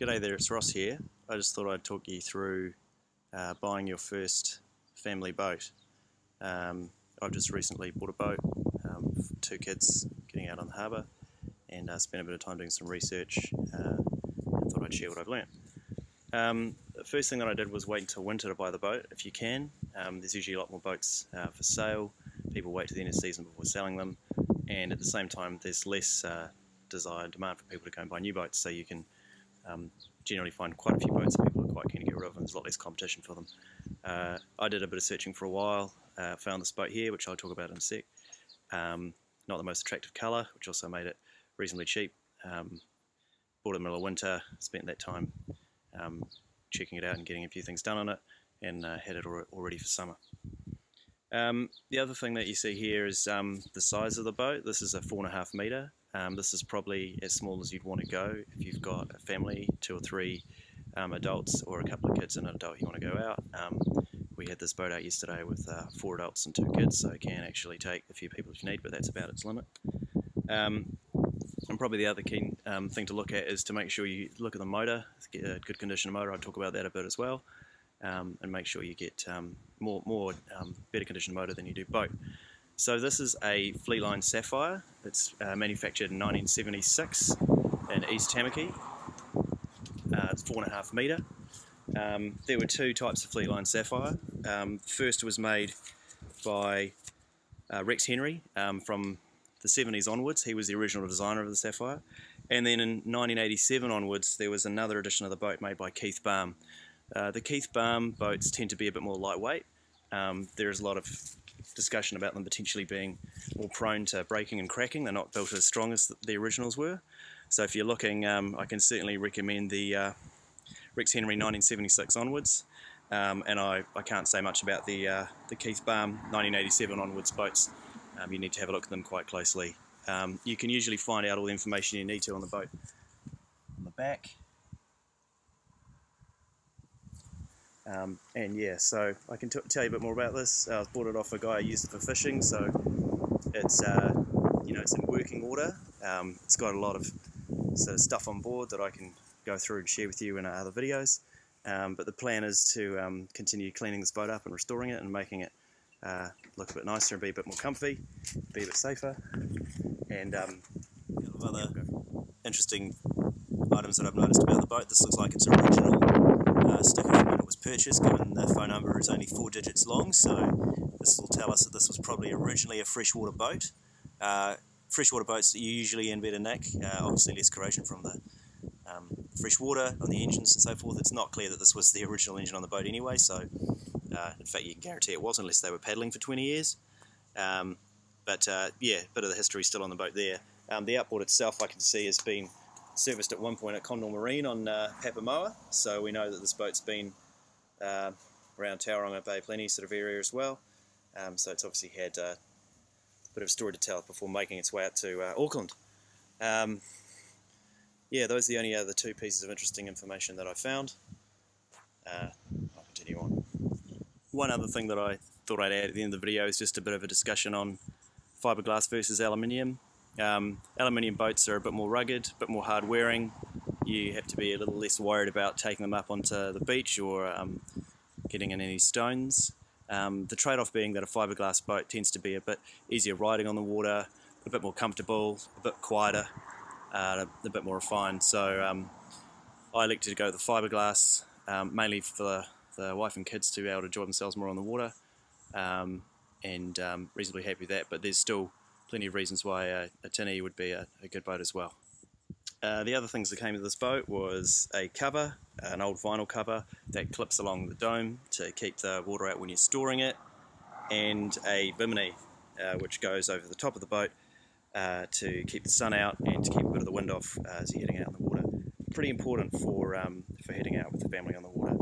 G'day there, it's Ross here. I just thought I'd talk you through buying your first family boat. I've just recently bought a boat for 2 kids getting out on the harbour, and spent a bit of time doing some research and thought I'd share what I've learnt. The first thing that I did was wait until winter to buy the boat if you can. There's usually a lot more boats for sale. People wait to the end of the season before selling them, and at the same time there's less demand for people to go and buy new boats, so you can generally find quite a few boats that people are quite keen to get rid of, and there's a lot less competition for them. I did a bit of searching for a while, found this boat here, which I'll talk about in a sec. Not the most attractive colour, which also made it reasonably cheap. Bought it in the middle of winter, spent that time checking it out and getting a few things done on it, and had it all ready for summer. The other thing that you see here is the size of the boat. This is a 4.5 metre. This is probably as small as you'd want to go if you've got a family, 2 or 3 adults, or a couple of kids and an adult you want to go out. We had this boat out yesterday with 4 adults and 2 kids, so it can actually take a few people if you need, but that's about its limit. And probably the other key thing to look at is to make sure you look at the motor, get a good condition of motor. I'll talk about that a bit as well, and make sure you get better condition motor than you do boat. So this is a Fleetline Sapphire. It's manufactured in 1976 in East Tamaki. It's 4.5 metre. There were 2 types of Fleetline Sapphire. First was made by Rex Henry from the 70s onwards. He was the original designer of the Sapphire. And then in 1987 onwards there was another edition of the boat made by Keith Balme. The Keith Balme boats tend to be a bit more lightweight. There's a lot of discussion about them potentially being more prone to breaking and cracking. They're not built as strong as the originals were. So if you're looking, I can certainly recommend the Rex Henry 1976 onwards. And I can't say much about the Keith Balme 1987 onwards boats. You need to have a look at them quite closely. You can usually find out all the information you need to on the boat on the back. And yeah, so I can tell you a bit more about this. I bought it off a guy who used it for fishing, so it's it's in working order. It's got a lot of sort of stuff on board that I can go through and share with you in other videos. But the plan is to continue cleaning this boat up and restoring it and making it look a bit nicer and be a bit more comfy, be a bit safer, and a lot of other interesting items that I've noticed about the boat. This looks like it's original sticker from when it was purchased, given the phone number is only 4 digits long, so this will tell us that this was probably originally a freshwater boat. Freshwater boats are usually in better nick, obviously less corrosion from the fresh water on the engines and so forth. It's not clear that this was the original engine on the boat anyway, so in fact you can guarantee it was, unless they were paddling for 20 years. Yeah, a bit of the history still on the boat there. The outboard itself I can see has been serviced at one point at Condor Marine on Papamoa, so we know that this boat's been around Tauranga Bay Plenty sort of area as well. So it's obviously had a bit of a story to tell before making its way out to Auckland. Yeah, those are the only other 2 pieces of interesting information that I found. I'll continue on. One other thing that I thought I'd add at the end of the video is just a bit of a discussion on fiberglass versus aluminium. Aluminium boats are a bit more rugged, a bit more hard wearing. You have to be a little less worried about taking them up onto the beach or getting in any stones. The trade-off being that a fiberglass boat tends to be a bit easier riding on the water, a bit more comfortable, a bit quieter, a bit more refined. So I elected to go with the fiberglass, mainly for the wife and kids to be able to enjoy themselves more on the water, and reasonably happy with that, but there's still plenty of reasons why a tinny would be a good boat as well. The other things that came with this boat was a cover, an old vinyl cover that clips along the dome to keep the water out when you're storing it, and a bimini which goes over the top of the boat to keep the sun out and to keep a bit of the wind off as you're heading out in the water. Pretty important for heading out with the family on the water.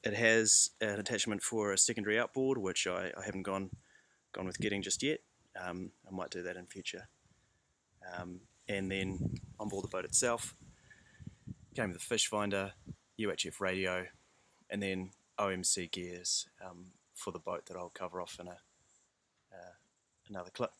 It has an attachment for a secondary outboard, which I haven't gone with getting just yet. I might do that in future. And then on board the boat itself came with a fish finder, UHF radio, and then OMC gears for the boat that I'll cover off in another clip.